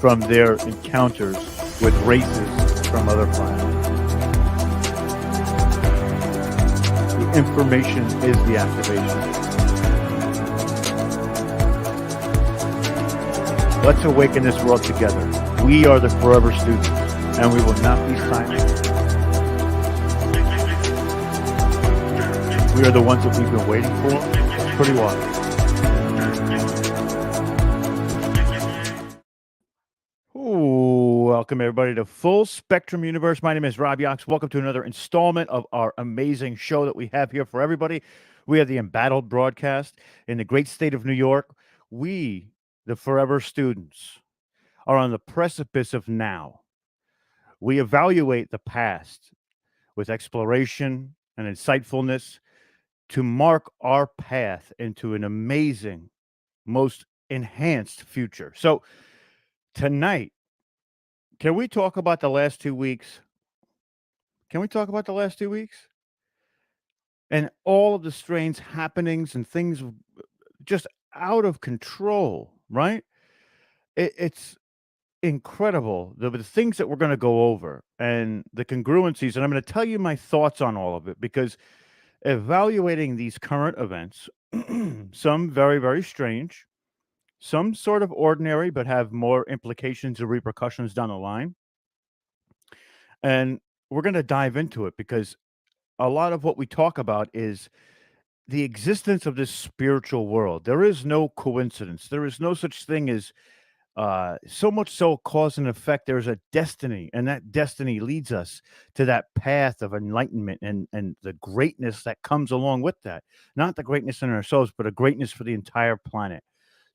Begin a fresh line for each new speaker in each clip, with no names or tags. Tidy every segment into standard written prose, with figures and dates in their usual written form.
from their encounters with races from other planets. The information is the activation. Let's awaken this world together. We are the forever students, and we will not be silent. We are the ones that we've been waiting for. Pretty wild. Ooh, welcome everybody to Full Spectrum Universe. My name is Rob Yox. Welcome to another installment of our amazing show that we have here for everybody. We are the Embattled broadcast in the great state of New York. We, the forever students, are on the precipice of now. We evaluate the past with exploration and insightfulness to mark our path into an amazing, most enhanced future. So tonight, can we talk about the last 2 weeks? Can we talk about the last 2 weeks? And all of the strange happenings and things just out of control, right? It's incredible the things that we're going to go over and the congruencies. And I'm going to tell you my thoughts on all of it because evaluating these current events, some very, very strange, some sort of ordinary, but have more implications and repercussions down the line. And we're going to dive into it because a lot of what we talk about is the existence of this spiritual world. There is no coincidence. There is no such thing as so much so cause and effect. There's a destiny, and that destiny leads us to that path of enlightenment and the greatness that comes along with that. Not the greatness in ourselves, but a greatness for the entire planet.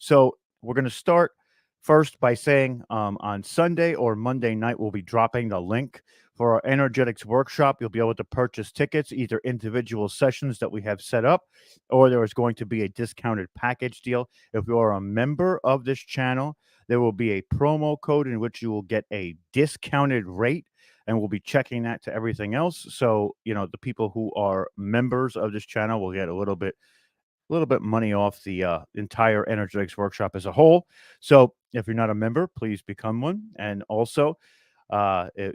So we're going to start first by saying on Sunday or Monday night, we'll be dropping the link for our energetics workshop. You'll be able to purchase tickets, either individual sessions that we have set up, or there is going to be a discounted package deal. If you are a member of this channel, there will be a promo code in which you will get a discounted rate, and we'll be checking that to everything else. So, the people who are members of this channel will get a little bit money off the entire energetics workshop as a whole. So if you're not a member, please become one. And also,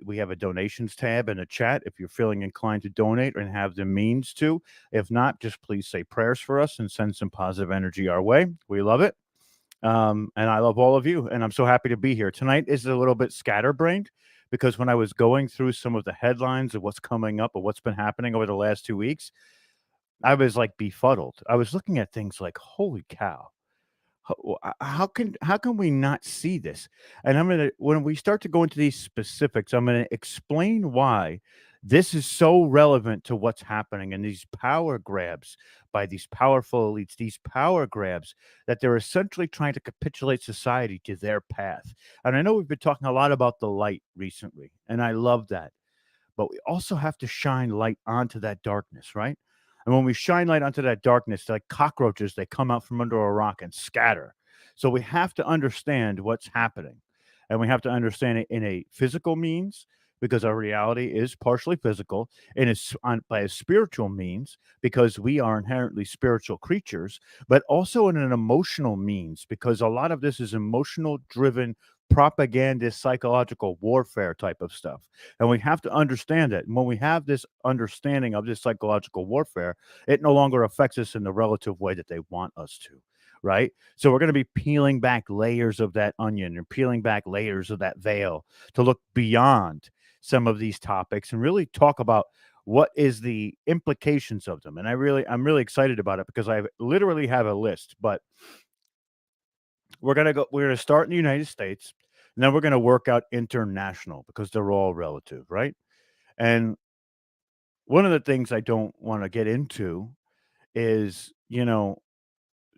we have a donations tab in the chat if you're feeling inclined to donate and have the means to. If not, just please say prayers for us and send some positive energy our way. We love it. And I love all of you. And I'm so happy to be here. Tonight is a little bit scatterbrained because when I was going through some of the headlines of what's coming up or what's been happening over the last 2 weeks, I was like befuddled. I was looking at things like, holy cow. How can we not see this? And when we start to go into these specifics, I'm gonna explain why this is so relevant to what's happening and these power grabs by these powerful elites, these power grabs that they're essentially trying to capitulate society to their path. And I know we've been talking a lot about the light recently, and I love that. But we also have to shine light onto that darkness, right? And when we shine light onto that darkness, like cockroaches, they come out from under a rock and scatter. So we have to understand what's happening. And we have to understand it in a physical means, because our reality is partially physical, and it's by a spiritual means, because we are inherently spiritual creatures, but also in an emotional means, because a lot of this is emotional driven propagandist psychological warfare type of stuff. And we have to understand it. And when we have this understanding of this psychological warfare, it no longer affects us in the relative way that they want us to. Right. So we're going to be peeling back layers of that onion and peeling back layers of that veil to look beyond some of these topics and really talk about what is the implications of them. And I'm really excited about it because I literally have a list, but we're going to start in the United States, and then we're going to work out international because they're all relative, right? And one of the things I don't want to get into is,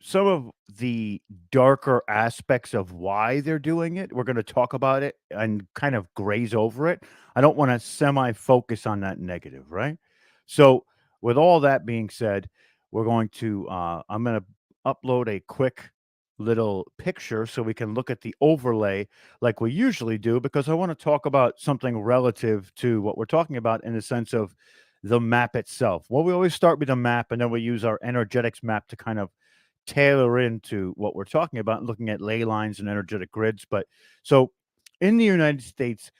some of the darker aspects of why they're doing it. We're going to talk about it and kind of graze over it. I don't want to semi focus on that negative, right? So, with all that being said, I'm going to upload a quick little picture so we can look at the overlay like we usually do, because I want to talk about something relative to what we're talking about in the sense of the map itself. Well, we always start with the map, and then we use our energetics map to kind of tailor into what we're talking about, looking at ley lines and energetic grids. But so in the United States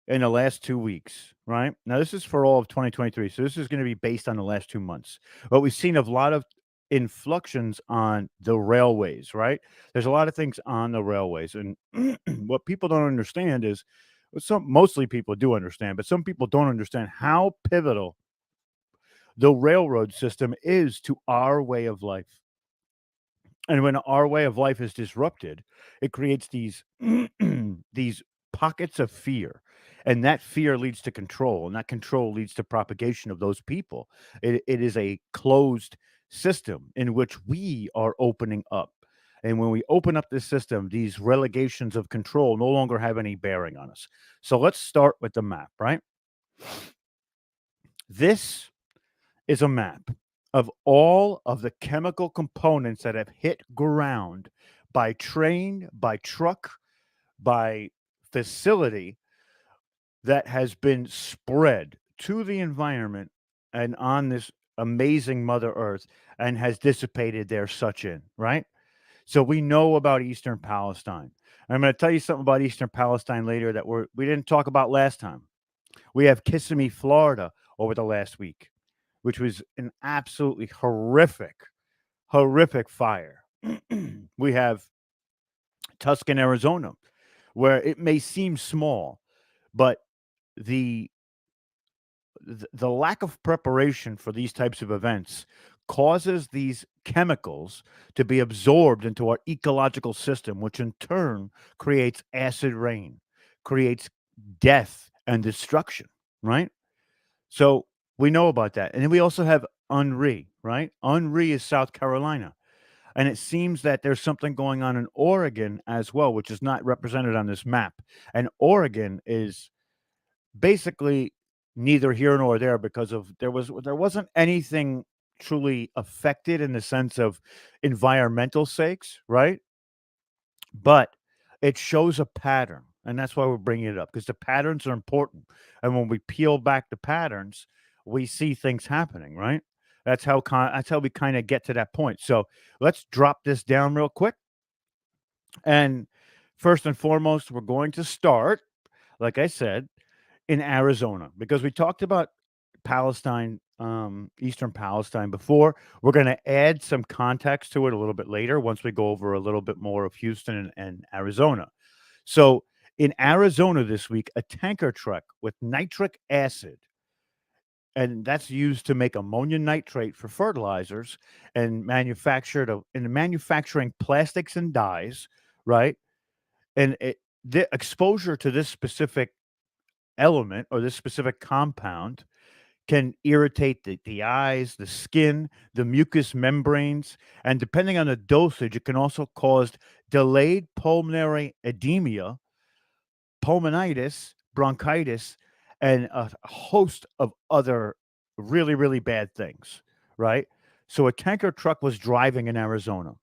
in the last 2 weeks, right? Now, this is for all of 2023. So this is going to be based on the last 2 months. But we've seen a lot of influxions on the railways, right? There's a lot of things on the railways. And what people don't understand is mostly people do understand, but some people don't understand how pivotal the railroad system is to our way of life. And when our way of life is disrupted, it creates these these pockets of fear, and that fear leads to control, and that control leads to propagation of those people. It is a closed system in which we are opening up. And when we open up this system, these relegations of control no longer have any bearing on us. So let's start with the map, right? This is a map of all of the chemical components that have hit ground by train, by truck, by facility that has been spread to the environment and on this amazing Mother Earth and has dissipated there such in, right? So we know about Eastern Palestine. I'm going to tell you something about Eastern Palestine later that we didn't talk about last time. We have Kissimmee, Florida over the last week, which was an absolutely horrific fire. We have Tucson, Arizona, where it may seem small, but the the lack of preparation for these types of events causes these chemicals to be absorbed into our ecological system, which in turn creates acid rain, creates death and destruction, right? So we know about that. And then we also have Henri, right? Henri is South Carolina. And it seems that there's something going on in Oregon as well, which is not represented on this map. And Oregon is basically neither here nor there because of there wasn't anything truly affected in the sense of environmental sakes, right? But it shows a pattern, and that's why we're bringing it up because the patterns are important. And when we peel back the patterns, we see things happening, right? That's how we kind of get to that point. So let's drop this down real quick. And first and foremost, we're going to start, like I said, in Arizona because we talked about Palestine, Eastern Palestine before. We're going to add some context to it a little bit later once we go over a little bit more of Houston and Arizona. So, in Arizona this week, a tanker truck with nitric acid, and that's used to make ammonium nitrate for fertilizers and manufacturing plastics and dyes, right? And the exposure to this specific element or this specific compound can irritate the eyes, the skin, the mucous membranes, and depending on the dosage, it can also cause delayed pulmonary edema, pulmonitis, bronchitis, and a host of other really bad things, right? So a tanker truck was driving in Arizona.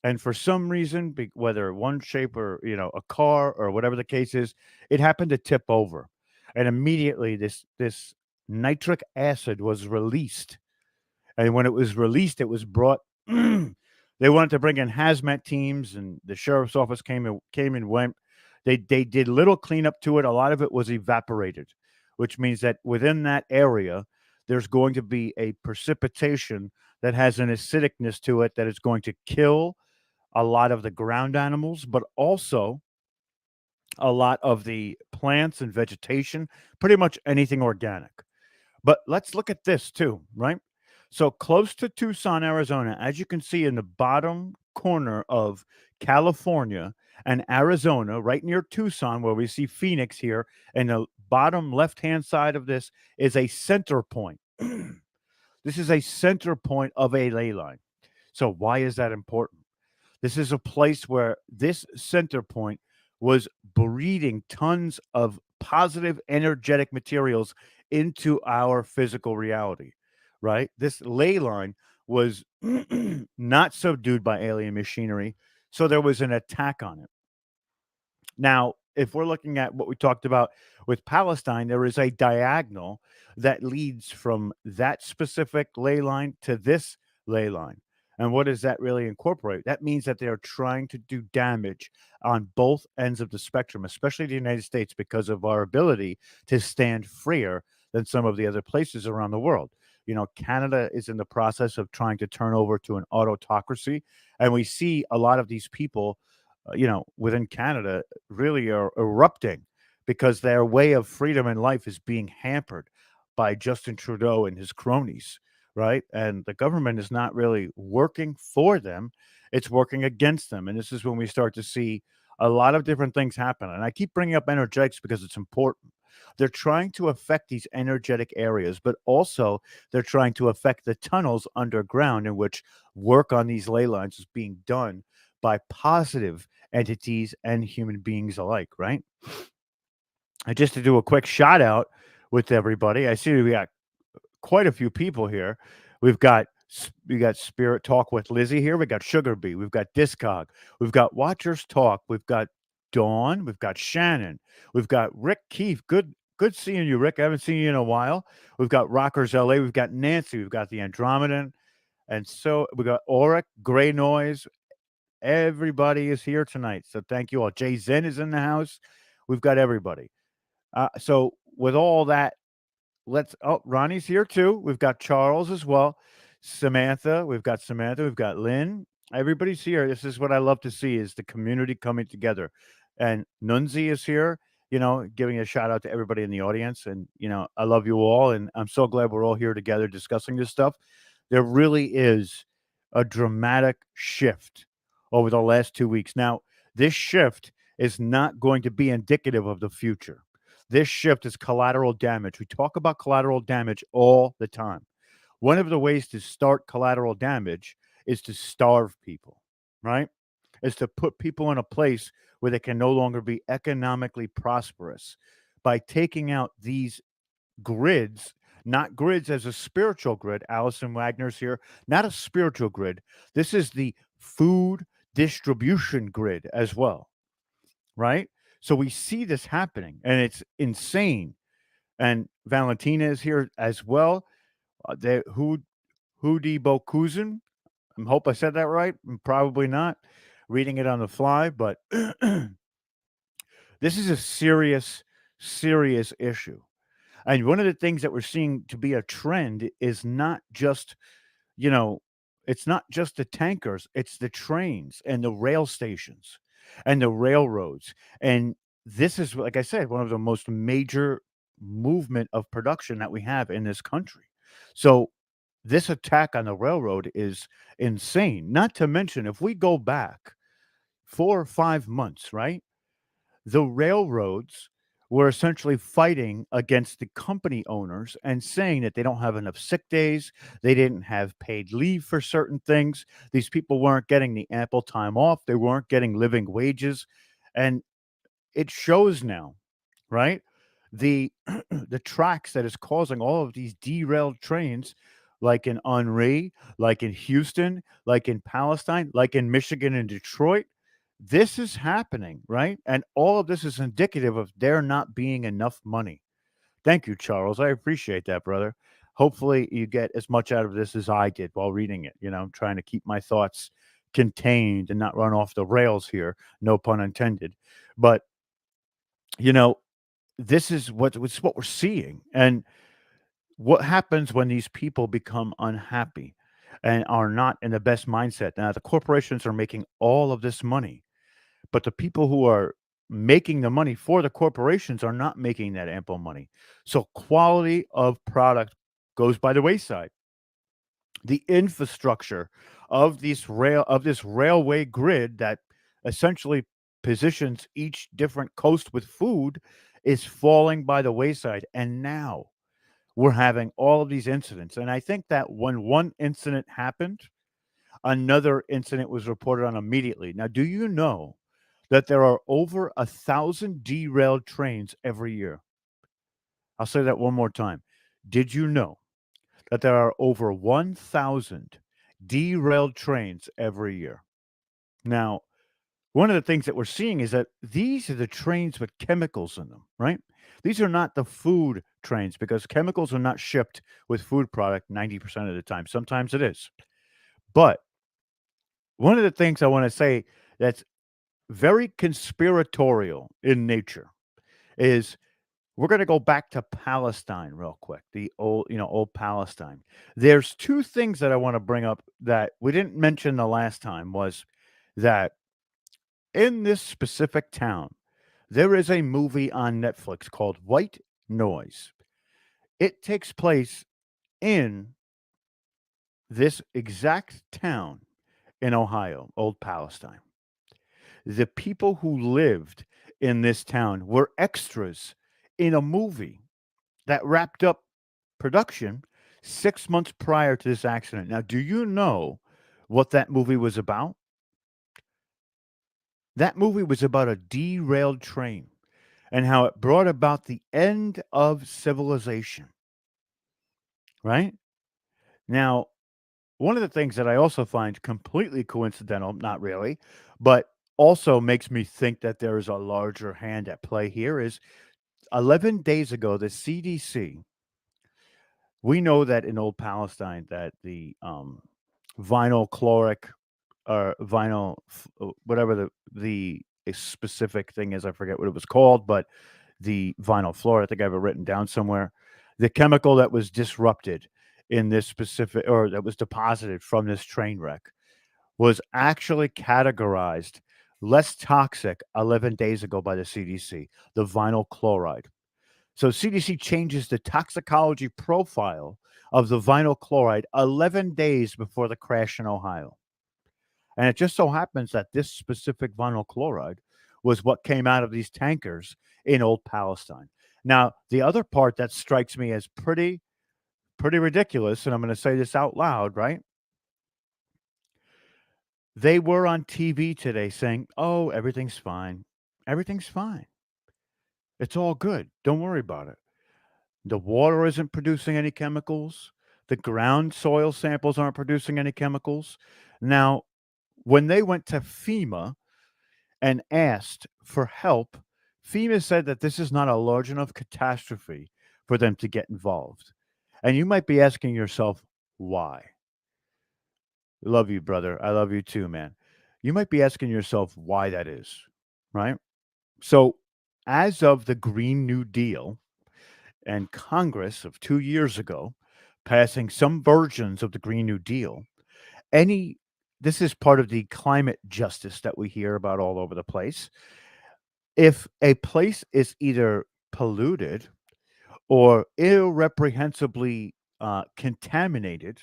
And for some reason, whether one shape or a car or whatever the case is, it happened to tip over, and immediately this nitric acid was released. And when it was released, it was brought. They wanted to bring in hazmat teams, and the sheriff's office came and went. They did little cleanup to it. A lot of it was evaporated, which means that within that area, there's going to be a precipitation that has an acidicness to it that is going to kill a lot of the ground animals, but also a lot of the plants and vegetation, pretty much anything organic. But let's look at this too, right? So close to Tucson, Arizona, as you can see in the bottom corner of California and Arizona, right near Tucson, where we see Phoenix here, and the bottom left hand side of this is a center point. This is a center point of a ley line. So, why is that important? This is a place where this center point was breeding tons of positive energetic materials into our physical reality, right? This ley line was not subdued by alien machinery, so there was an attack on it. Now, if we're looking at what we talked about with Palestine, there is a diagonal that leads from that specific ley line to this ley line. And what does that really incorporate? That means that they are trying to do damage on both ends of the spectrum, especially the United States, because of our ability to stand freer than some of the other places around the world. Canada is in the process of trying to turn over to an autocracy, and we see a lot of these people, within Canada really are erupting because their way of freedom in life is being hampered by Justin Trudeau and his cronies, right? And the government is not really working for them, it's working against them. And this is when we start to see a lot of different things happen. And I keep bringing up energetics because it's important. They're trying to affect these energetic areas, but also they're trying to affect the tunnels underground in which work on these ley lines is being done by positive entities and human beings alike, right? And just to do a quick shout out with everybody, I see we got quite a few people here. We got Spirit Talk with Lizzie here. We got Sugar Bee. We've got Discog. We've got Watchers Talk. We've got Dawn. We've got Shannon. We've got Rick Keefe. Good seeing you, Rick. I haven't seen you in a while. We've got Rockers LA. We've got Nancy. We've got the Andromedan. And so we got Auric, Gray Noise. Everybody is here tonight. So thank you all. Jay Zen is in the house. We've got everybody. So with all that, Ronnie's here too. We've got Charles as well. Samantha, we've got Samantha, we've got Lynn. Everybody's here. This is what I love to see is the community coming together. And Nunzi is here, giving a shout out to everybody in the audience. And, I love you all. And I'm so glad we're all here together discussing this stuff. There really is a dramatic shift over the last 2 weeks. Now, this shift is not going to be indicative of the future. This shift is collateral damage. We talk about collateral damage all the time. One of the ways to start collateral damage is to starve people, right? Is to put people in a place where they can no longer be economically prosperous by taking out these grids, not grids as a spiritual grid. Allison Wagner's here, not a spiritual grid. This is the food distribution grid as well, right? So we see this happening and it's insane. And Valentina is here as well. Hudi Bokuzin. I hope I said that right. Probably not. Reading it on the fly, but this is a serious, serious issue. And one of the things that we're seeing to be a trend is not just, you know, it's not just the tankers, it's the trains and the rail stations and the railroads. And this is, like I said, one of the most major movement of production that we have in this country. So this attack on the railroad is insane. Not to mention, if we go back 4 or 5 months, right? The railroads were essentially fighting against the company owners and saying that they don't have enough sick days, they didn't have paid leave for certain things, these people weren't getting the ample time off, they weren't getting living wages, and it shows now, right? The the tracks that is causing all of these derailed trains, like in Henri, like in Houston, like in Palestine, like in Michigan and Detroit. This is happening, right? And all of this is indicative of there not being enough money. Thank you, Charles. I appreciate that, brother. Hopefully, you get as much out of this as I did while reading it. I'm trying to keep my thoughts contained and not run off the rails here. No pun intended. But you know, this is what we're seeing. And what happens when these people become unhappy and are not in the best mindset? Now, the corporations are making all of this money, but the people who are making the money for the corporations are not making that ample money. So quality of product goes by the wayside. The infrastructure of this railway grid that essentially positions each different coast with food is falling by the wayside. And now we're having all of these incidents. And I think that when one incident happened, another incident was reported on immediately. Now, do you know that there are over 1,000 derailed trains every year? I'll say that one more time. Did you know that there are over 1,000 derailed trains every year? Now, one of the things that we're seeing is that these are the trains with chemicals in them, right? These are not the food trains because chemicals are not shipped with food product 90% of the time. Sometimes it is. But one of the things I want to say that's very conspiratorial in nature is we're going to go back to Palestine real quick, the old Palestine. There's two things that I want to bring up that we didn't mention the last time was that in this specific town, there is a movie on Netflix called White Noise. It takes place in this exact town in Ohio, Old Palestine. The people who lived in this town were extras in a movie that wrapped up production 6 months prior to this accident. Now, do you know what that movie was about? That movie was about a derailed train and how it brought about the end of civilization, right? Now, one of the things that I also find completely coincidental, not really, but also makes me think that there is a larger hand at play here is 11 days ago, the CDC, we know that in Old Palestine that the vinyl chloric or whatever the specific thing is, I forget what it was called, but the vinyl fluoride, I think I have it written down somewhere. The chemical that was disrupted in this specific or that was deposited from this train wreck was actually categorized less toxic 11 days ago by the CDC, the vinyl chloride. So CDC changes the toxicology profile of the vinyl chloride 11 days before the crash in Ohio. And it just so happens that this specific vinyl chloride was what came out of these tankers in Old Palestine. Now, the other part that strikes me as pretty ridiculous, and I'm going to say this out loud, right? They were on TV today saying, "Oh, everything's fine. Everything's fine. It's all good. Don't worry about it. The water isn't producing any chemicals. The ground soil samples aren't producing any chemicals." Now, when they went to FEMA and asked for help, FEMA said that this is not a large enough catastrophe for them to get involved. And you might be asking yourself, why? Love you, brother. I love you too, man. You might be asking yourself why that is, right? So, as of the Green New Deal and Congress of 2 years ago, passing some versions of the Green New Deal, any this is part of the climate justice that we hear about all over the place. If a place is either polluted or irreprehensibly contaminated,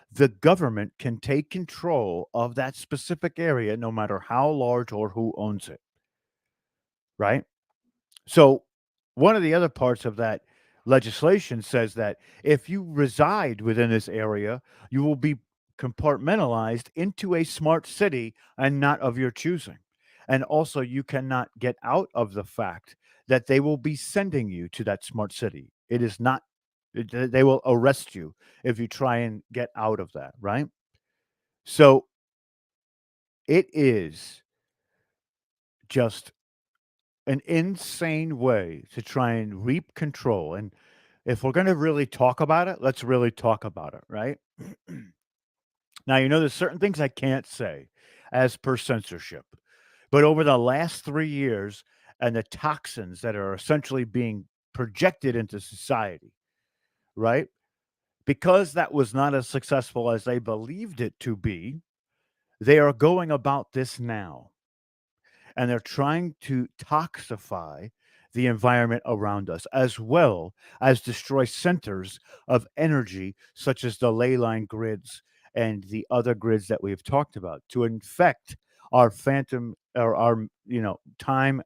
the government can take control of that specific area no matter how large or who owns it, right? So, one of the other parts of that legislation says that if you reside within this area, you will be compartmentalized into a smart city and not of your choosing. And also, you cannot get out of the fact that they will be sending you to that smart city. It is not, they will arrest you if you try and get out of that, right? So, it is just an insane way to try and reap control. And if we're going to really talk about it, let's really talk about it, right? Now, there's certain things I can't say as per censorship, but over the last 3 years and the toxins that are essentially being projected into society, right? Because that was not as successful as they believed it to be, they are going about this now and they're trying to toxify the environment around us as well as destroy centers of energy such as the ley line grids and the other grids that we've talked about to infect our phantom or our time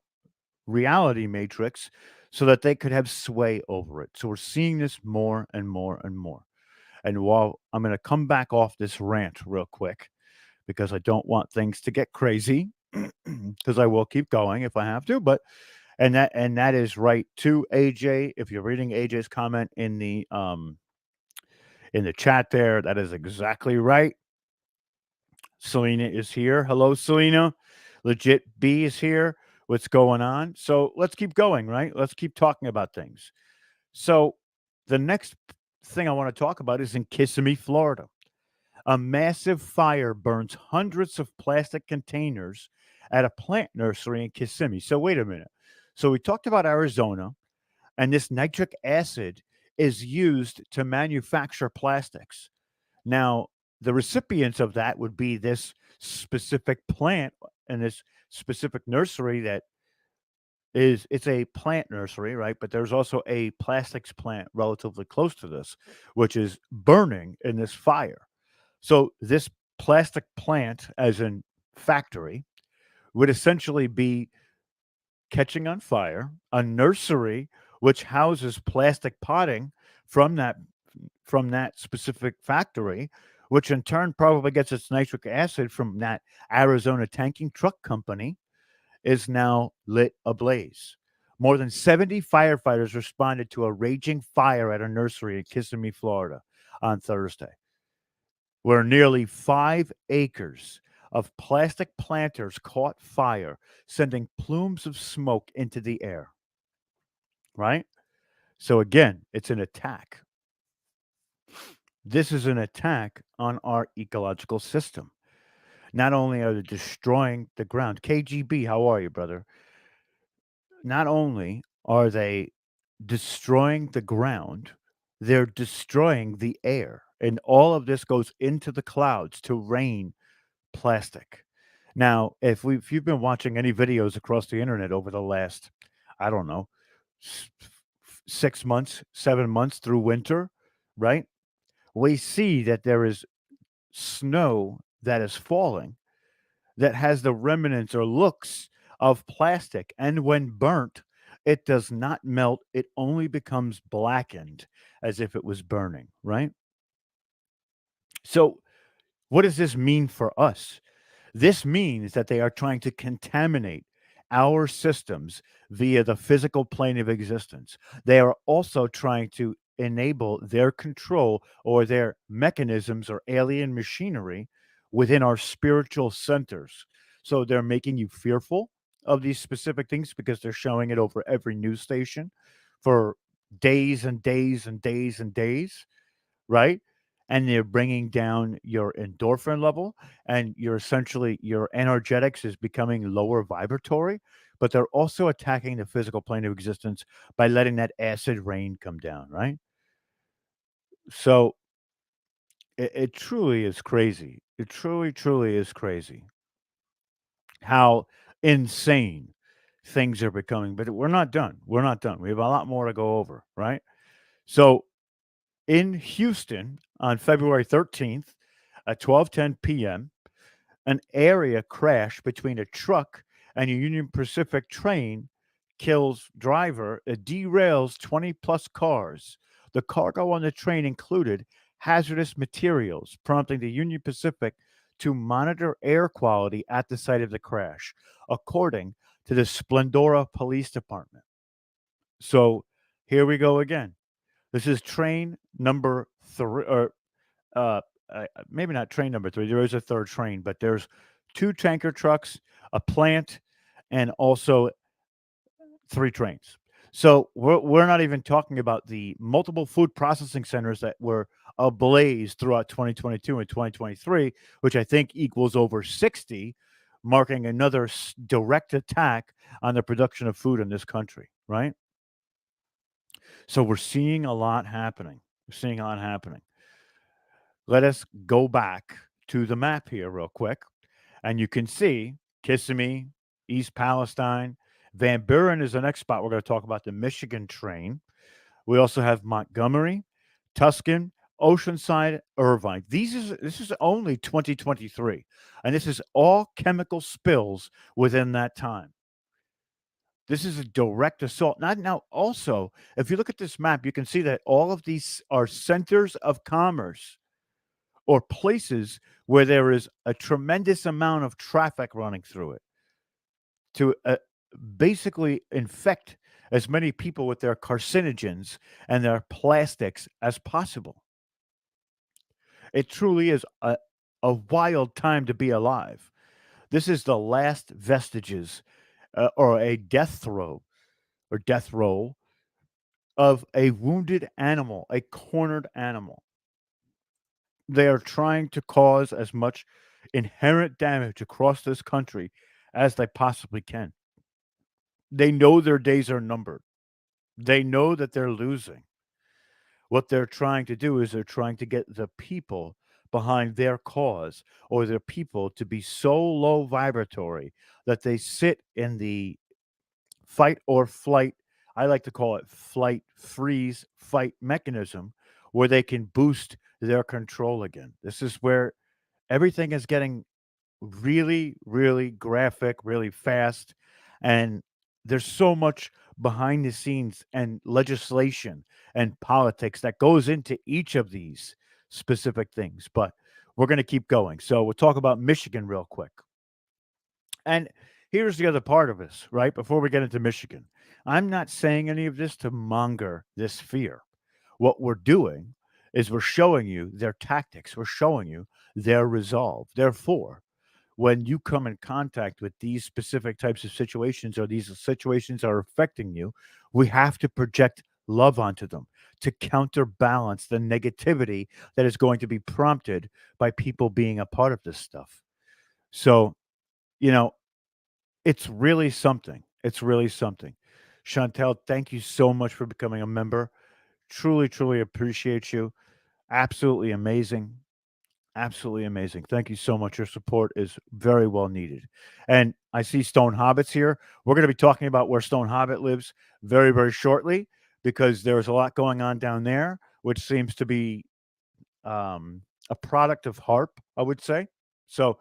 reality matrix so that they could have sway over it. So we're seeing this more and more and more. And while I'm going to come back off this rant real quick because I don't want things to get crazy, because I will keep going if I have to. But and that is right too, AJ. If you're reading AJ's comment in the chat there, that is exactly right. Selena is here. Hello, Selena. Legit B is here. What's going on? So let's keep going, right? Let's keep talking about things. So the next thing I want to talk about is in Kissimmee, Florida. A massive fire burns hundreds of plastic containers at a plant nursery in Kissimmee. So, wait a minute. So, we talked about Arizona, and this nitric acid is used to manufacture plastics. Now, the recipients of that would be this specific plant and this specific nursery that is it's a plant nursery, right? But there's also a plastics plant relatively close to this, which is burning in this fire. So this plastic plant, as in factory, would essentially be catching on fire. A nursery which houses plastic potting from that from that specific factory, which in turn probably gets its nitric acid from that Arizona tanking truck company, is now lit ablaze. More than 70 firefighters responded to a raging fire at a nursery in Kissimmee, Florida on Thursday, where nearly 5 acres of plastic planters caught fire, sending plumes of smoke into the air, right? So, again, it's an attack. This is an attack on our ecological system. Not only are they destroying the ground, KGB, how are you, brother? Not only are they destroying the ground, they're destroying the air. And all of this goes into the clouds to rain plastic. Now, if you've been watching any videos across the internet over the last, I don't know, 6 months, 7 months through winter, right? We see that there is snow that is falling that has the remnants or looks of plastic. And when burnt, it does not melt. It only becomes blackened as if it was burning, right? So, what does this mean for us? This means that they are trying to contaminate our systems via the physical plane of existence. They are also trying to enable their control or their mechanisms or alien machinery within our spiritual centers. So they're making you fearful of these specific things because they're showing it over every news station for days and days and days and days, right? And they're bringing down your endorphin level, and you're essentially your energetics is becoming lower vibratory, but they're also attacking the physical plane of existence by letting that acid rain come down, right? So it truly is crazy. It truly, truly is crazy how insane things are becoming. But we're not done. We're not done. We have a lot more to go over, right? So in Houston on February 13th at 12:10 p.m., an area crash between a truck and a Union Pacific train kills driver, it derails 20 plus cars. The cargo on the train included hazardous materials, prompting the Union Pacific to monitor air quality at the site of the crash, according to the Splendora Police Department. So here we go again. This is train number three, or uh, maybe not train number three. There is a third train, but there's two tanker trucks, a plant, and also three trains. So we're not even talking about the multiple food processing centers that were ablaze throughout 2022 and 2023, which I think equals over 60, marking another direct attack on the production of food in this country, right? So we're seeing a lot happening. We're seeing a lot happening. Let us go back to the map here real quick, and you can see Kissimmee, East Palestine. Van Buren is the next spot. We're going to talk about the Michigan train. We also have Montgomery, Tuscan, Oceanside, Irvine. This is only 2023, and this is all chemical spills within that time. This is a direct assault. Not now. Also, if you look at this map, you can see that all of these are centers of commerce or places where there is a tremendous amount of traffic running through it to basically infect as many people with their carcinogens and their plastics as possible. It truly is a wild time to be alive. This is the last vestiges or a death roll of a wounded animal, a cornered animal. They are trying to cause as much inherent damage across this country as they possibly can. They know their days are numbered. They know that they're losing. What they're trying to do is they're trying to get the people behind their cause or their people to be so low vibratory that they sit in the fight or flight. I like to call it flight, freeze, fight mechanism where they can boost their control again. This is where everything is getting really, really graphic, really fast. And there's so much behind the scenes and legislation and politics that goes into each of these specific things. But we're going to keep going. So we'll talk about Michigan real quick. And here's the other part of this, right? Before we get into Michigan, I'm not saying any of this to monger this fear. What we're doing is we're showing you their tactics, we're showing you their resolve. Therefore, when you come in contact with these specific types of situations or these situations are affecting you, we have to project love onto them to counterbalance the negativity that is going to be prompted by people being a part of this stuff. So, you know, it's really something. It's really something. Chantel, thank you so much for becoming a member. Truly, truly appreciate you. Absolutely amazing. Absolutely amazing. Thank you so much. Your support is very well needed. And I see Stone Hobbits here. We're going to be talking about where Stone Hobbit lives very, very shortly because there's a lot going on down there, which seems to be a product of HARP, I would say. So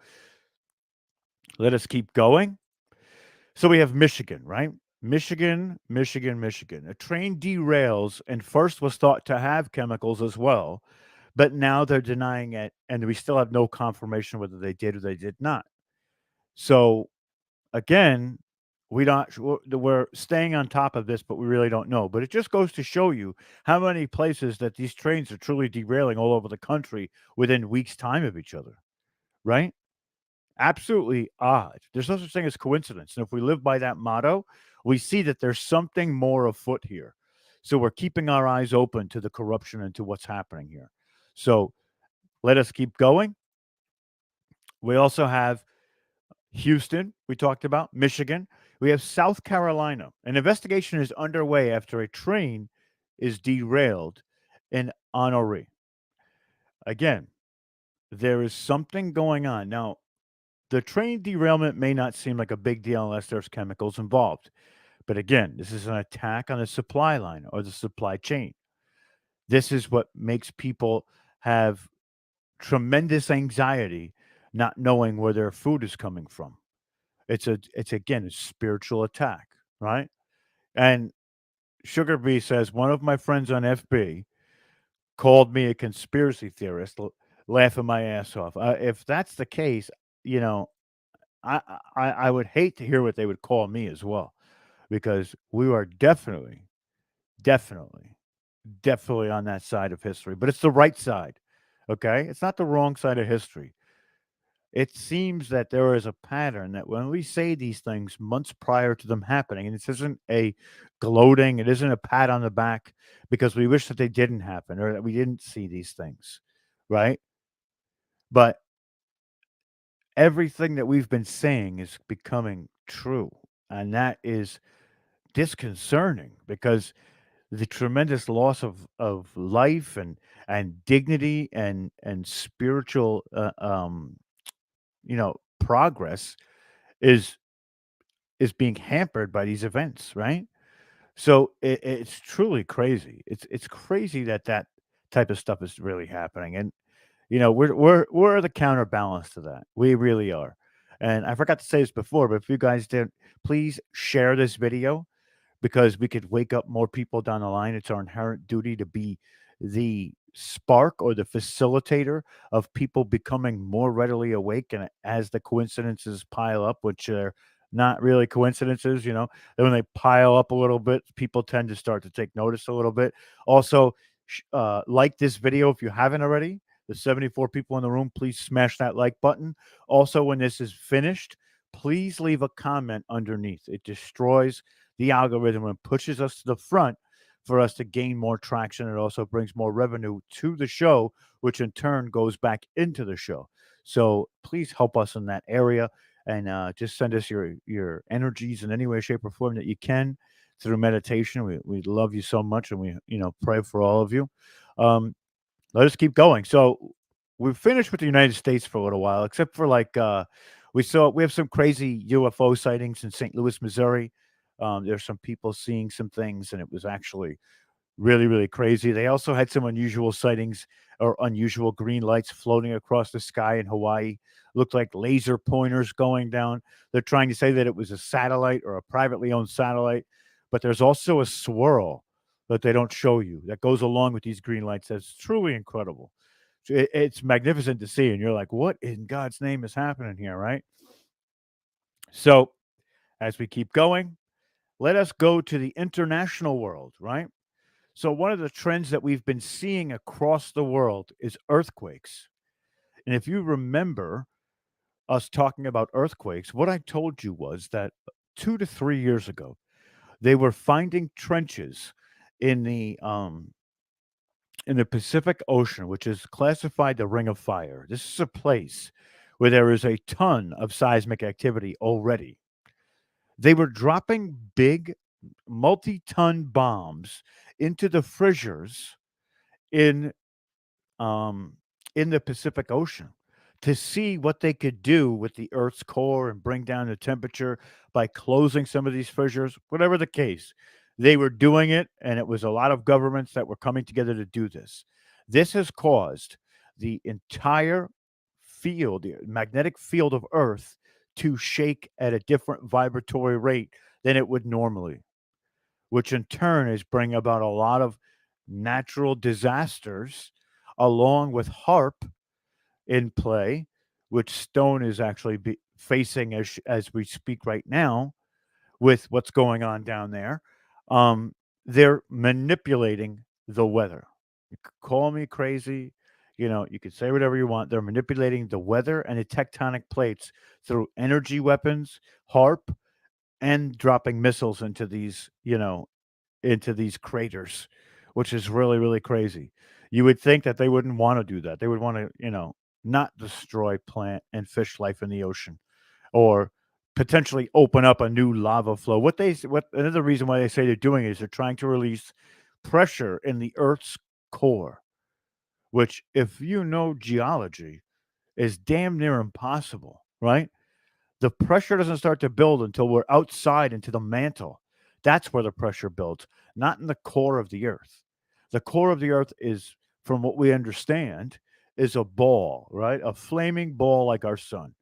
let us keep going. So we have Michigan, right? Michigan, Michigan, Michigan. A train derails and first was thought to have chemicals as well, but now they're denying it, and we still have no confirmation whether they did or they did not. So again, we're staying on top of this, but we really don't know. But it just goes to show you how many places that these trains are truly derailing all over the country within weeks' time of each other, right? Absolutely odd. There's no such thing as coincidence. And if we live by that motto, we see that there's something more afoot here. So we're keeping our eyes open to the corruption and to what's happening here. So let us keep going. We also have Houston, we talked about, Michigan. We have South Carolina. An investigation is underway after a train is derailed in Honore. Again, there is something going on. Now, the train derailment may not seem like a big deal unless there's chemicals involved. But again, this is an attack on the supply line or the supply chain. This is what makes people have tremendous anxiety not knowing where their food is coming from. It's again a spiritual attack, right? And Sugar Bee says one of my friends on FB called me a conspiracy theorist, laughing my ass off. If that's the case, you know, I would hate to hear what they would call me as well, because we are definitely, definitely, definitely on that side of history. But it's the right side, okay? It's not the wrong side of history. It seems that there is a pattern that when we say these things months prior to them happening, and this isn't a gloating, it isn't a pat on the back because we wish that they didn't happen or that we didn't see these things, right? But everything that we've been saying is becoming true. And that is disconcerting because the tremendous loss of life and dignity and spiritual progress is is being hampered by these events, right? So it's truly crazy. It's crazy that that type of stuff is really happening, and we're the counterbalance to that. We really are. And I forgot to say this before, but if you guys did, please share this video because we could wake up more people down the line. It's our inherent duty to be the spark or the facilitator of people becoming more readily awake. And as the coincidences pile up, which are not really coincidences, then when they pile up a little bit, people tend to start to take notice a little bit. Also, like this video if you haven't already. The 74 people in the room, please smash that like button. Also, when this is finished, please leave a comment underneath. It destroys the algorithm and pushes us to the front for us to gain more traction. It also brings more revenue to the show, which in turn goes back into the show. So please help us in that area, and just send us your energies in any way, shape, or form that you can through meditation. We love you so much, and we pray for all of you. Um, let us keep going. So we've finished with the United States for a little while, except for we have some crazy UFO sightings in St. Louis, Missouri. There's some people seeing some things, and it was actually really, really crazy. They also had some unusual sightings or unusual green lights floating across the sky in Hawaii. Looked like laser pointers going down. They're trying to say that it was a satellite or a privately owned satellite, but there's also a swirl that they don't show you that goes along with these green lights. That's truly incredible. It's magnificent to see, and you're like, "What in God's name is happening here?" Right? So, as we keep going, let us go to the international world. Right? So, one of the trends that we've been seeing across the world is earthquakes. And if you remember us talking about earthquakes, what I told you was that 2 to 3 years ago, they were finding trenches in the Pacific Ocean, which is classified the Ring of Fire. This is a place where there is a ton of seismic activity already. They were dropping big multi-ton bombs into the fissures in um, in the Pacific Ocean to see what they could do with the Earth's core and bring down the temperature by closing some of these fissures, whatever the case. They were doing it, and it was a lot of governments that were coming together to do this. This has caused the entire field, the magnetic field of Earth, to shake at a different vibratory rate than it would normally, which in turn is bringing about a lot of natural disasters along with HARP in play, which Stone is actually facing as we speak right now with what's going on down there. Um, they're manipulating the weather. You could call me crazy. You could say whatever you want. They're manipulating the weather and the tectonic plates through energy weapons, HARP, and dropping missiles into these craters, which is really, really crazy. You would think that they wouldn't want to do that. They would want to, not destroy plant and fish life in the ocean or potentially open up a new lava flow. What another reason why they say they're doing it is they're trying to release pressure in the Earth's core, which, if you know geology, is damn near impossible, right? The pressure doesn't start to build until we're outside into the mantle. That's where the pressure builds, not in the core of the earth. The core of the earth is, from what we understand, is a ball, right? A flaming ball like our sun.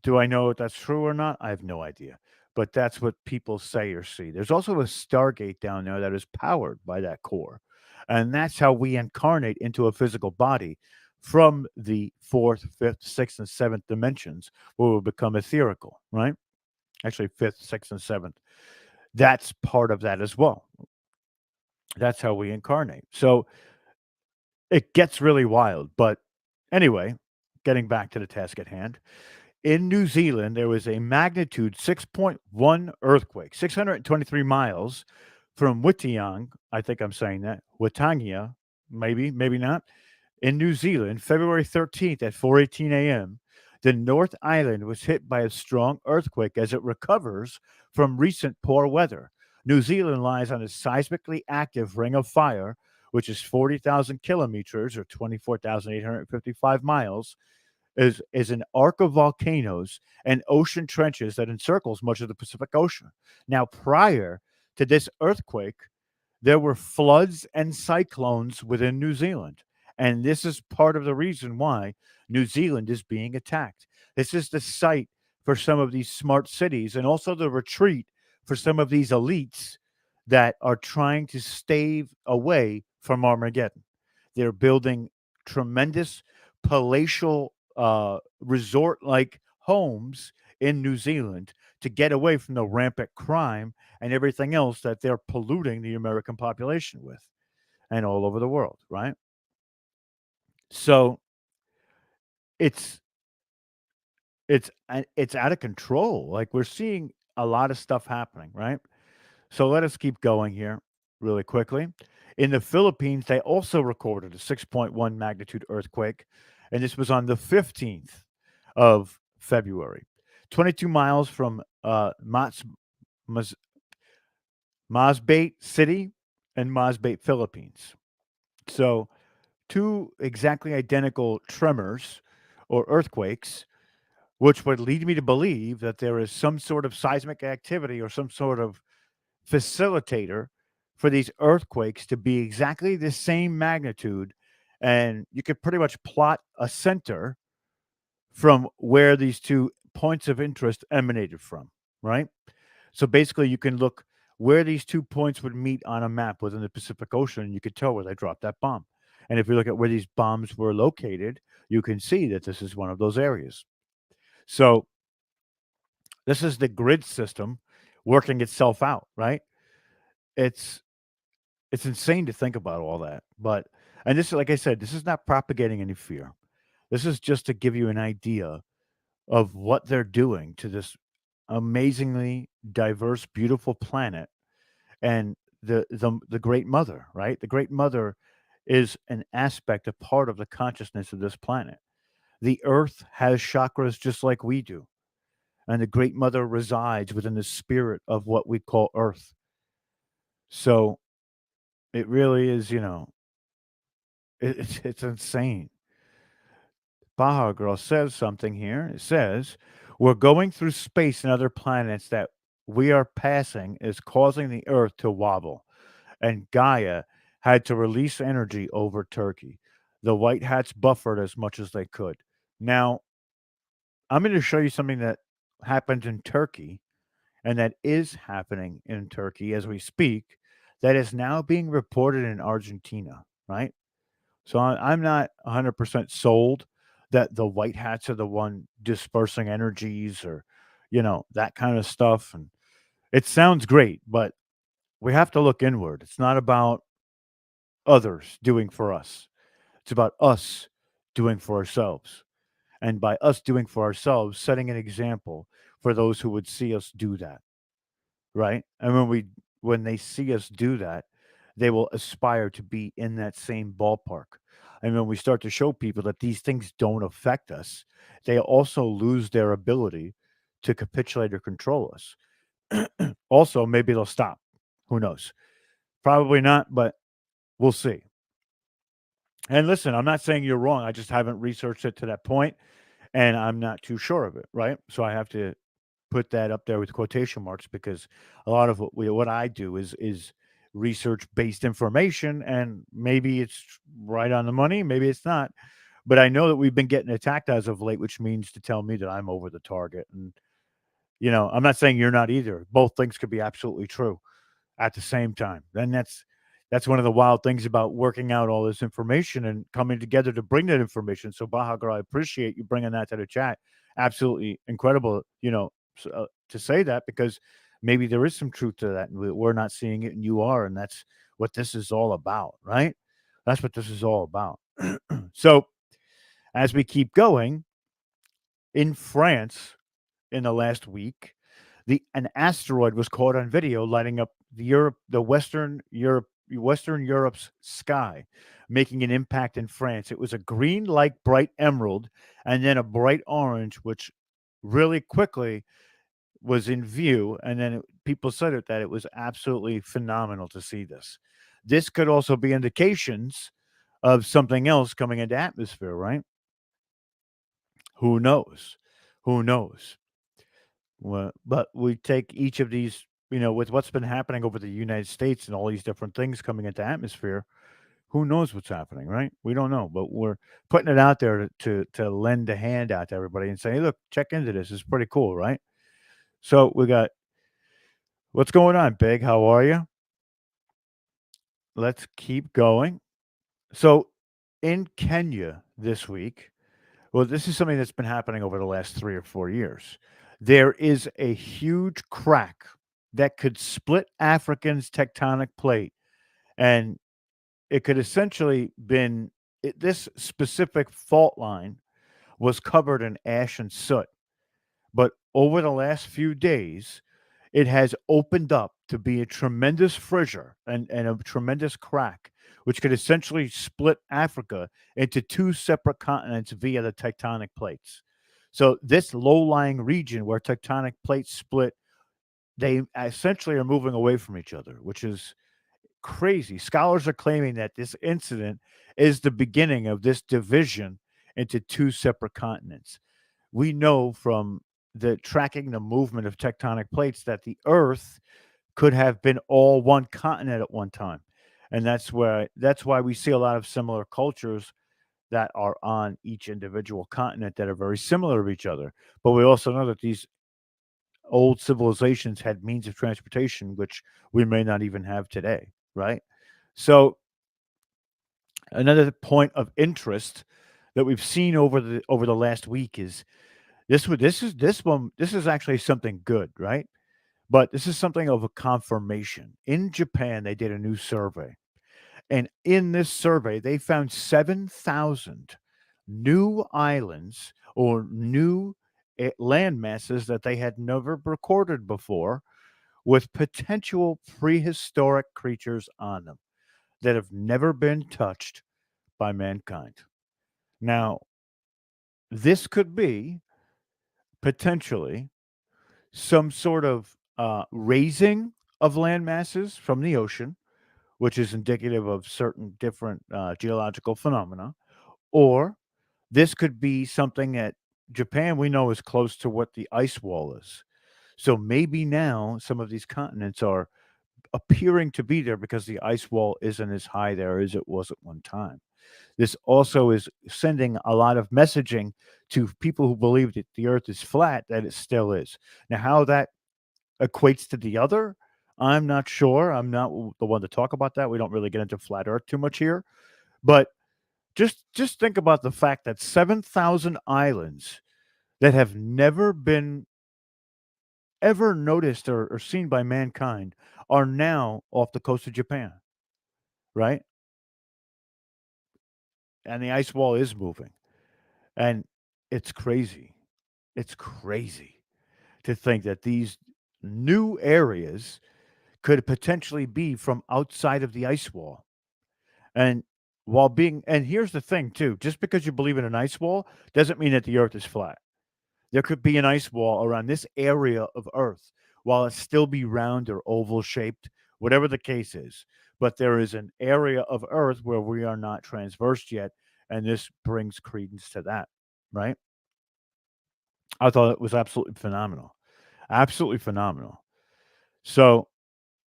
Do I know if that's true or not? I have no idea. But that's what people say or see. There's also a stargate down there that is powered by that core. And that's how we incarnate into a physical body from the fourth, fifth, sixth, and seventh dimensions, where we become etherical, right? Actually, fifth, sixth, and seventh. That's part of that as well. That's how we incarnate. So it gets really wild. But anyway, getting back to the task at hand. In New Zealand, there was a magnitude 6.1 earthquake, 623 miles from Whitiang. I think I'm saying that. Witangia, maybe, maybe not. In New Zealand, February 13th at 4:18 a.m., the North Island was hit by a strong earthquake as it recovers from recent poor weather. New Zealand lies on a seismically active ring of fire, which is 40,000 kilometers or 24,855 miles, is an arc of volcanoes and ocean trenches that encircles much of the Pacific Ocean. Now, prior to this earthquake, there were floods and cyclones within New Zealand. And this is part of the reason why New Zealand is being attacked. This is the site for some of these smart cities and also the retreat for some of these elites that are trying to stave away from Armageddon. They're building tremendous palatial resort like homes in New Zealand to get away from the rampant crime and everything else that they're polluting the American population with and all over the world, right? So it's it's out of control. Like we're seeing a lot of stuff happening, right? So let us keep going here. really quickly. In the Philippines, they also recorded a 6.1 magnitude earthquake, and this was on the 15th of February, 22 miles from Mas- Masbate City and Masbate, Philippines. So, two exactly identical tremors or earthquakes, which would lead me to believe that there is some sort of seismic activity or some sort of facilitator for these earthquakes to be exactly the same magnitude. And you could pretty much plot a center from where these two points of interest emanated from, right? So basically, you can look where these 2 points would meet on a map within the Pacific Ocean, and you could tell where they dropped that bomb. And if you look at where these bombs were located, you can see that this is one of those areas. So this is the grid system working itself out, right? It's it's insane to think about all that. But and this, like I said, this is not propagating any fear. This is just to give you an idea of what they're doing to this amazingly diverse, beautiful planet and the great mother, right? The great mother is an aspect, a part of the consciousness of this planet. The earth has chakras just like we do, and the great mother resides within the spirit of what we call earth. So it really is, it's insane. Baja Girl says something here. It says, we're going through space and other planets that we are passing is causing the earth to wobble, and Gaia had to release energy over Turkey. The White Hats buffered as much as they could. Now, I'm going to show you something that happened in Turkey and that is happening in Turkey as we speak, that is now being reported in Argentina, right? So I'm not 100% sold that the White Hats are the one dispersing energies or, that kind of stuff. And it sounds great, but we have to look inward. It's not about others doing for us. It's about us doing for ourselves. And by us doing for ourselves, setting an example for those who would see us do that, right? And when they see us do that, they will aspire to be in that same ballpark. And when we start to show people that these things don't affect us, they also lose their ability to capitulate or control us. Also, maybe they'll stop. Who knows? Probably not, but we'll see. And listen, I'm not saying you're wrong. I just haven't researched it to that point, and I'm not too sure of it, right? So I have to put that up there with quotation marks because a lot of what I do is research based information, and maybe it's right on the money, maybe it's not. But I know that we've been getting attacked as of late, which means to tell me that I'm over the target. And I'm not saying you're not either. Both things could be absolutely true at the same time. Then that's one of the wild things about working out all this information and coming together to bring that information. So Baja Girl, I appreciate you bringing that to the chat. Absolutely incredible, to say that because maybe there is some truth to that, and we're not seeing it, and you are, and that's what this is all about, right? That's what this is all about. So as we keep going in France in the last week, an asteroid was caught on video lighting up the Western Europe's sky, making an impact in France. It was a green like bright emerald and then a bright orange, which really quickly was in view. And then people said that it was absolutely phenomenal to see this. This could also be indications of something else coming into atmosphere, right? Who knows? Who knows? Well, but we take each of these, with what's been happening over the United States and all these different things coming into atmosphere, who knows what's happening, right? We don't know, but we're putting it out there to lend a hand out to everybody and say, hey, look, check into this. It's pretty cool, right? So we got what's going on, Big? How are you? Let's keep going. So in Kenya this week, well, this is something that's been happening over the last 3 or 4 years. There is a huge crack that could split Africa's tectonic plate, and it could essentially this specific fault line was covered in ash and soot. But over the last few days, it has opened up to be a tremendous fissure and a tremendous crack, which could essentially split Africa into two separate continents via the tectonic plates. So, this low lying region where tectonic plates split, they essentially are moving away from each other, which is crazy. Scholars are claiming that this incident is the beginning of this division into two separate continents. We know from the tracking the movement of tectonic plates that the Earth could have been all one continent at one time. And that's why we see a lot of similar cultures that are on each individual continent that are very similar to each other. But we also know that these old civilizations had means of transportation which we may not even have today, right? So another point of interest that we've seen over the last week is this is actually something good, right? But this is something of a confirmation. In Japan, they did a new survey. And in this survey, they found 7,000 new islands or new land masses that they had never recorded before with potential prehistoric creatures on them that have never been touched by mankind. Now, this could be potentially some sort of raising of land masses from the ocean, which is indicative of certain different geological phenomena, or this could be something that Japan we know is close to what the ice wall is. So maybe now some of these continents are appearing to be there because the ice wall isn't as high there as it was at one time. This also is sending a lot of messaging to people who believe that the earth is flat, that it still is. Now, how that equates to the other, I'm not sure. I'm not the one to talk about that. We don't really get into flat earth too much here. But just think about the fact that 7,000 islands that have never been ever noticed or seen by mankind are now off the coast of Japan, right? And the ice wall is moving. And it's crazy. It's crazy to think that these new areas could potentially be from outside of the ice wall. And and here's the thing too, just because you believe in an ice wall doesn't mean that the earth is flat. There could be an ice wall around this area of earth while it still be round or oval shaped, whatever the case is. But there is an area of earth where we are not transversed yet, and this brings credence to that, right? I thought it was absolutely phenomenal. Absolutely phenomenal. So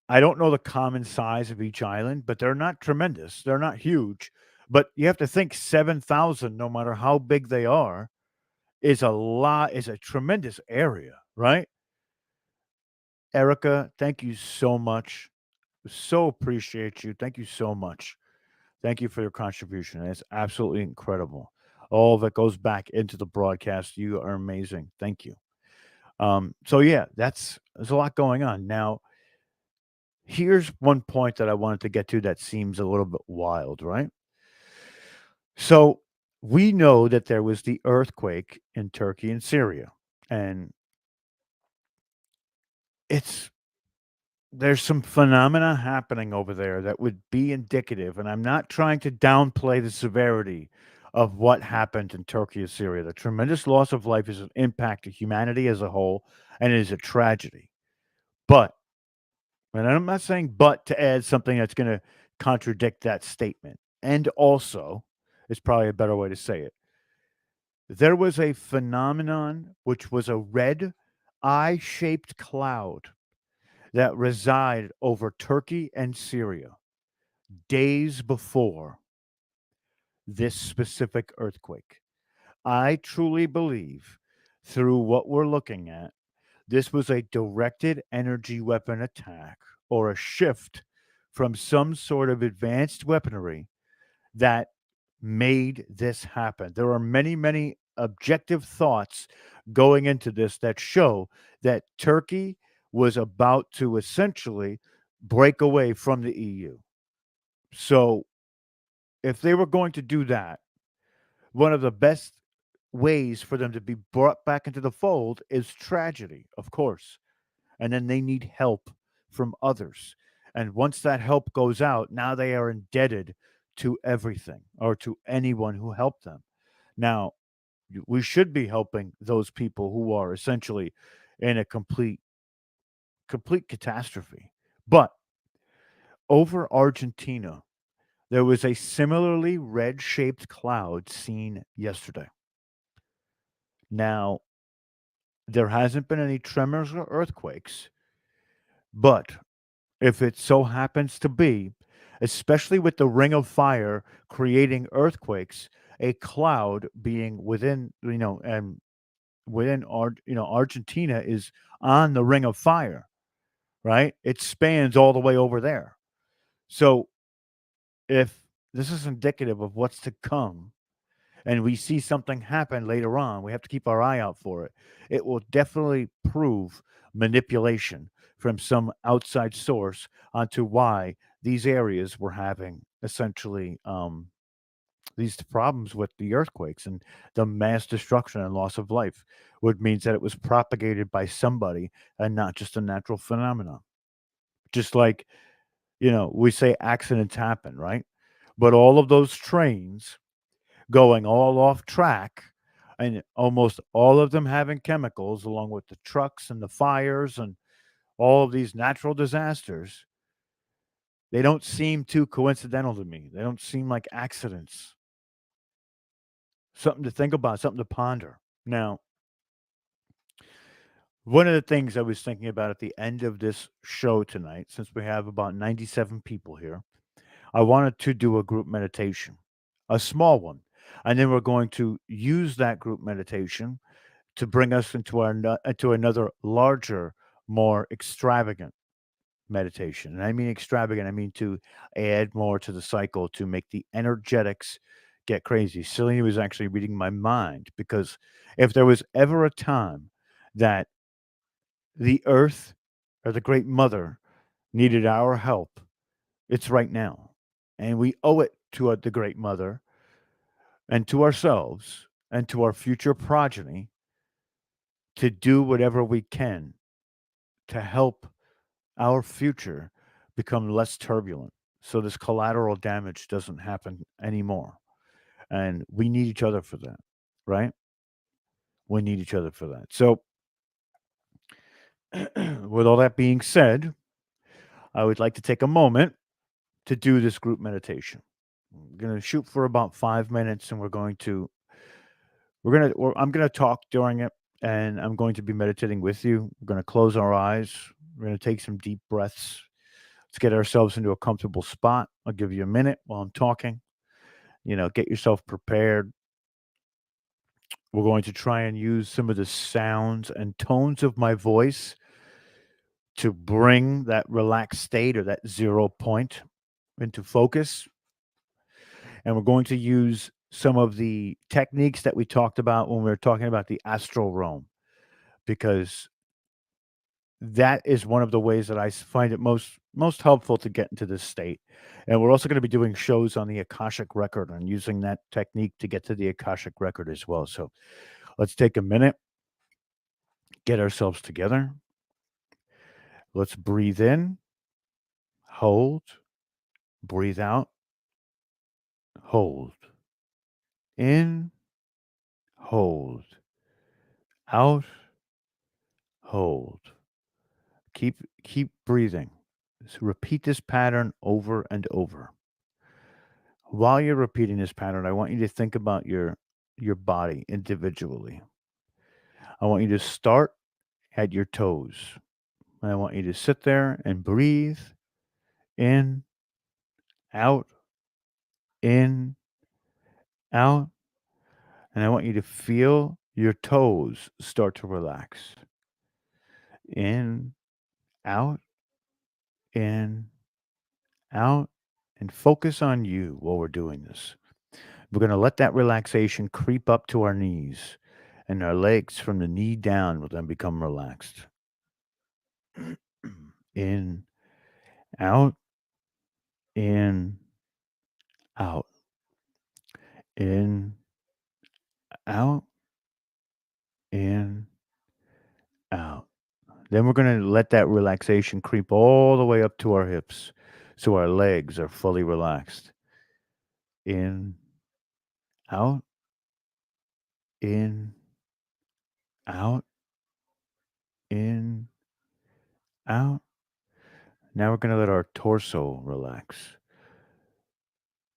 I don't know the common size of each island, but they're not tremendous. They're not huge. But you have to think 7,000, no matter how big they are, is a tremendous area, right? Erica, thank you so much. So appreciate you. Thank you so much. Thank you for your contribution. It's absolutely incredible. All that goes back into the broadcast. You are amazing. Thank you. So yeah, there's a lot going on. Now, here's one point that I wanted to get to that seems a little bit wild, right? So we know that there was the earthquake in Turkey and Syria, and it's there's some phenomena happening over there that would be indicative, and I'm not trying to downplay the severity of what happened in Turkey and Syria. The tremendous loss of life is an impact to humanity as a whole, and it is a tragedy. But and I'm not saying but to add something that's going to contradict that statement. And also, it's probably a better way to say it. There was a phenomenon which was a red eye shaped cloud that resided over Turkey and Syria days before this specific earthquake. I truly believe through what we're looking at, this was a directed energy weapon attack or a shift from some sort of advanced weaponry that made this happen. There are many, many objective thoughts going into this that show that Turkey was about to essentially break away from the EU. So, if they were going to do that, one of the best ways for them to be brought back into the fold is tragedy, of course. And then they need help from others. And once that help goes out, now they are indebted to everything or to anyone who helped them. Now, we should be helping those people who are essentially in a complete catastrophe. But over Argentina, there was a similarly red-shaped cloud seen yesterday. Now, there hasn't been any tremors or earthquakes, but if it so happens to be, especially with the ring of fire creating earthquakes, a cloud being within, and Argentina is on the ring of fire, right? It spans all the way over there. So if this is indicative of what's to come, and we see something happen later on, we have to keep our eye out for it. It will definitely prove manipulation from some outside source onto why these areas were having essentially these problems with the earthquakes and the mass destruction and loss of life, which means that it was propagated by somebody and not just a natural phenomenon. Just like, we say accidents happen, right? But all of those trains going all off track and almost all of them having chemicals along with the trucks and the fires and all of these natural disasters, they don't seem too coincidental to me. They don't seem like accidents. Something to think about, something to ponder. Now, one of the things I was thinking about at the end of this show tonight, since we have about 97 people here, I wanted to do a group meditation, a small one. And then we're going to use that group meditation to bring us into another larger, more extravagant meditation. And I mean extravagant, I mean to add more to the cycle to make the energetics get crazy. Celine was actually reading my mind because if there was ever a time that the earth or the great mother needed our help, it's right now. And we owe it to the great mother and to ourselves and to our future progeny to do whatever we can to help our future become less turbulent so this collateral damage doesn't happen anymore. And we need each other for that, right? We need each other for that. So, with all that being said, I would like to take a moment to do this group meditation. I'm going to shoot for about 5 minutes and I'm going to talk during it and I'm going to be meditating with you. We're going to close our eyes. We're going to take some deep breaths. Let's get ourselves into a comfortable spot. I'll give you a minute while I'm talking. Get yourself prepared. We're going to try and use some of the sounds and tones of my voice to bring that relaxed state or that 0 point into focus. And we're going to use some of the techniques that we talked about when we were talking about the astral realm, because that is one of the ways that find it most helpful to get into this state. And we're also going to be doing shows on the Akashic record and using that technique to get to the Akashic record as well. So let's take a minute, get ourselves together. Let's breathe in, hold, breathe out, hold, in, hold, out, hold. Keep breathing. So repeat this pattern over and over. While you're repeating this pattern, I want you to think about your body individually. I want you to start at your toes. And I want you to sit there and breathe in, out, in, out. And I want you to feel your toes start to relax. In, out, in, out. And focus on you while we're doing this. We're going to let that relaxation creep up to our knees, and our legs from the knee down will then become relaxed. In, out, in, out, in, out, in, out. Then we're going to let that relaxation creep all the way up to our hips so our legs are fully relaxed. In, out, in, out, in, out. Now we're going to let our torso relax.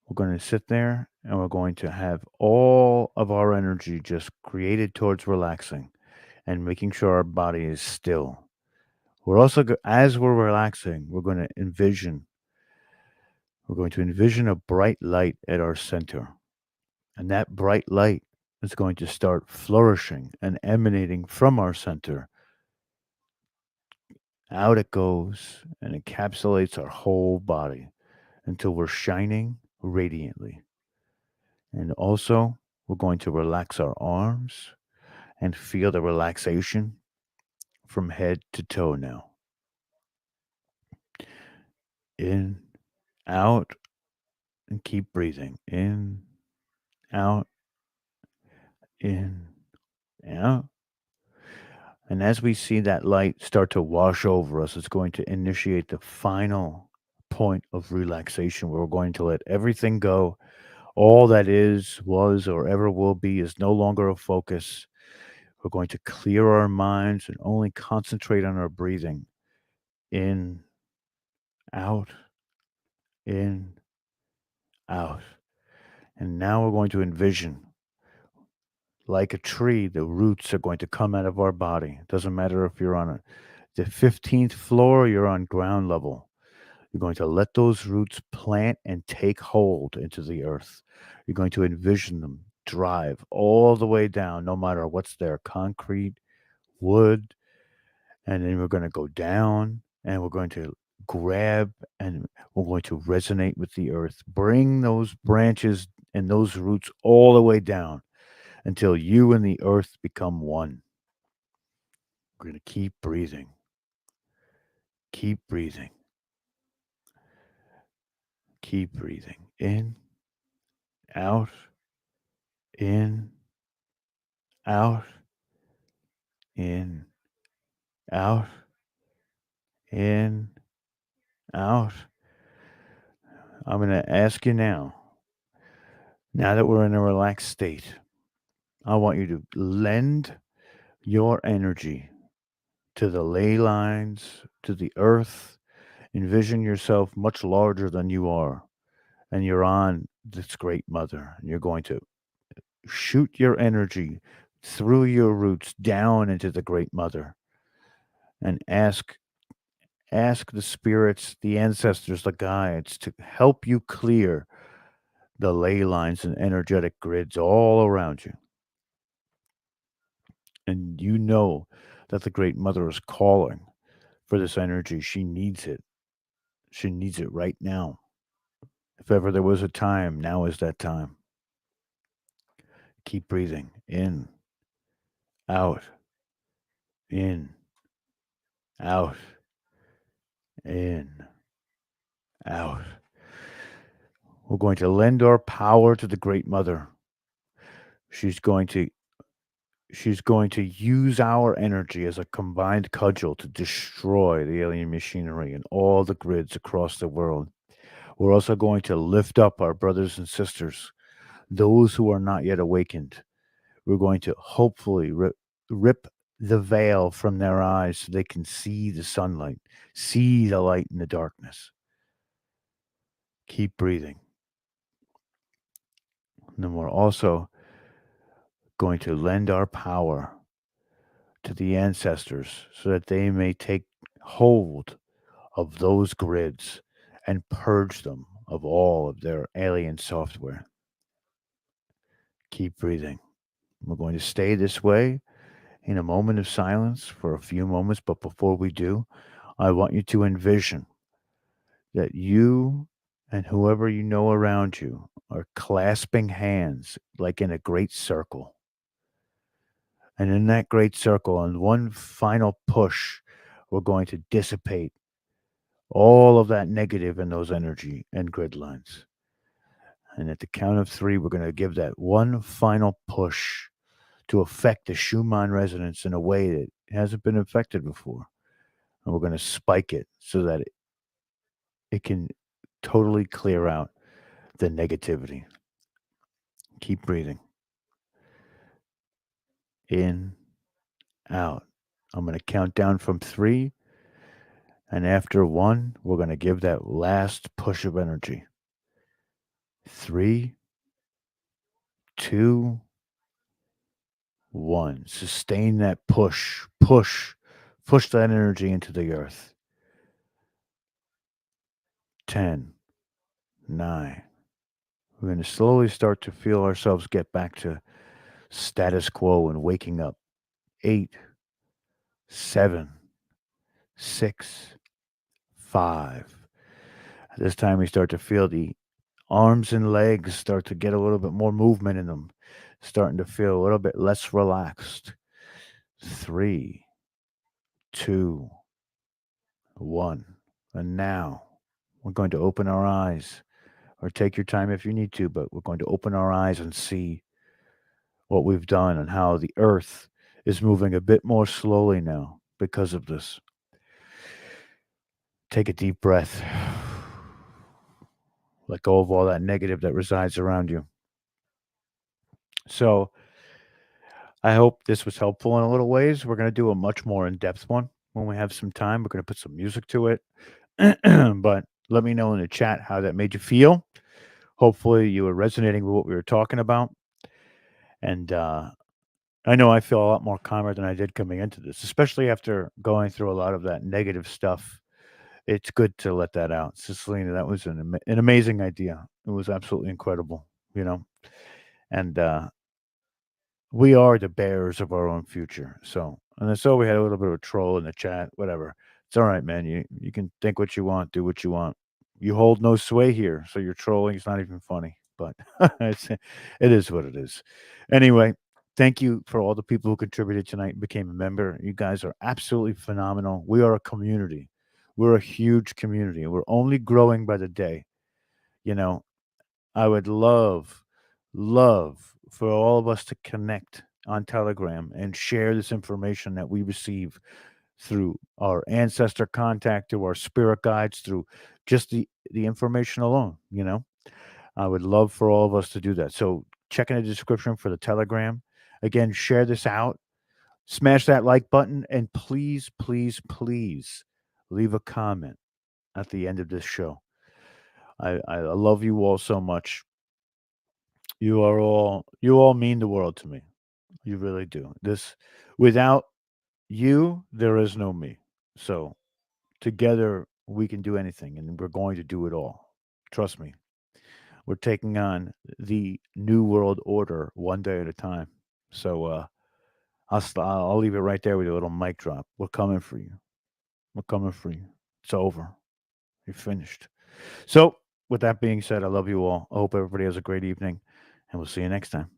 We're going to sit there and we're going to have all of our energy just created towards relaxing and making sure our body is still. We're also, as we're relaxing, we're going to envision a bright light at our center. And that bright light is going to start flourishing and emanating from our center. Out it goes and encapsulates our whole body until we're shining radiantly. And also, we're going to relax our arms and feel the relaxation from head to toe now. In, out, and keep breathing. In, out, in, out. And as we see that light start to wash over us, it's going to initiate the final point of relaxation where we're going to let everything go. All that is, was, or ever will be is no longer a focus. We're going to clear our minds and only concentrate on our breathing. In, out, in, out. And now we're going to envision, like a tree, the roots are going to come out of our body. It doesn't matter if you're on the 15th floor or you're on ground level. You're going to let those roots plant and take hold into the earth. You're going to envision them drive all the way down, no matter what's there, concrete, wood, and then we're going to go down and we're going to grab and we're going to resonate with the earth. Bring those branches and those roots all the way down until you and the earth become one. We're going to keep breathing. Keep breathing. Keep breathing. In, out, in, out, in, out, in, out. I'm going to ask you now that we're in a relaxed state, I want you to lend your energy to the ley lines, to the earth. Envision yourself much larger than you are, and you're on this great mother, and you're going to shoot your energy through your roots down into the great mother and ask the spirits, the ancestors, the guides to help you clear the ley lines and energetic grids all around you. And you know that the great mother is calling for this energy. She needs it. She needs it right now. If ever there was a time, now is that time. Keep breathing in, out, in, out, in, out. We're going to lend our power to the great mother. She's going to she's going to use our energy as a combined cudgel to destroy the alien machinery and all the grids across the world. We're also going to lift up our brothers and sisters, those who are not yet awakened. We're going to hopefully rip the veil from their eyes so they can see the sunlight, see the light in the darkness. Keep breathing. And then we're also going to lend our power to the ancestors so that they may take hold of those grids and purge them of all of their alien software. Keep breathing. We're going to stay this way in a moment of silence for a few moments, but before we do, I want you to envision that you and whoever you know around you are clasping hands like in a great circle. And in that great circle, on one final push, we're going to dissipate all of that negative in those energy and grid lines. And at the count of three, we're going to give that one final push to affect the Schumann resonance in a way that hasn't been affected before. and we're going to spike it so that it can totally clear out the negativity. Keep breathing. In, out. I'm going to count down from 3. And after 1, we're going to give that last push of energy. 3, 2, 1. Sustain that push. Push that energy into the earth. 10, 9. We're going to slowly start to feel ourselves get back to status quo and waking up. 8, 7, 6, 5. This time we start to feel the arms and legs start to get a little bit more movement in them, starting to feel a little bit less relaxed. 3, 2, 1. And now we're going to open our eyes, or take your time if you need to, but we're going to open our eyes and see what we've done and how the earth is moving a bit more slowly now because of this. Take a deep breath. Let go of all that negative that resides around you. So, I hope this was helpful in a little ways. We're going to do a much more in depth one when we have some time. We're going to put some music to it. But let me know in the chat how that made you feel. Hopefully, you were resonating with what we were talking about. And I know I feel a lot more calmer than I did coming into this, especially after going through a lot of that negative stuff. It's good to let that out. Cicilina, that was an amazing idea. It was absolutely incredible, you know. And we are the bearers of our own future. So, and so we had a little bit of a troll in the chat, whatever. It's all right, man. You can think what you want, do what you want. You hold no sway here, so your trolling is not even funny. But it is what it is. Anyway, thank you for all the people who contributed tonight and became a member. You guys are absolutely phenomenal. We are a community. We're a huge community. We're only growing by the day. You know, I would love for all of us to connect on Telegram and share this information that we receive through our ancestor contact, through our spirit guides, through just the information alone, you know. I would love for all of us to do that. So check in the description for the Telegram. Again, share this out, smash that like button, and please, please, please leave a comment at the end of this show. I love you all so much. You all mean the world to me. You really do. This without you, there is no me. So together we can do anything and we're going to do it all. Trust me. We're taking on the new world order one day at a time. So I'll leave it right there with a little mic drop. We're coming for you. We're coming for you. It's over. You're finished. So with that being said, I love you all. I hope everybody has a great evening and we'll see you next time.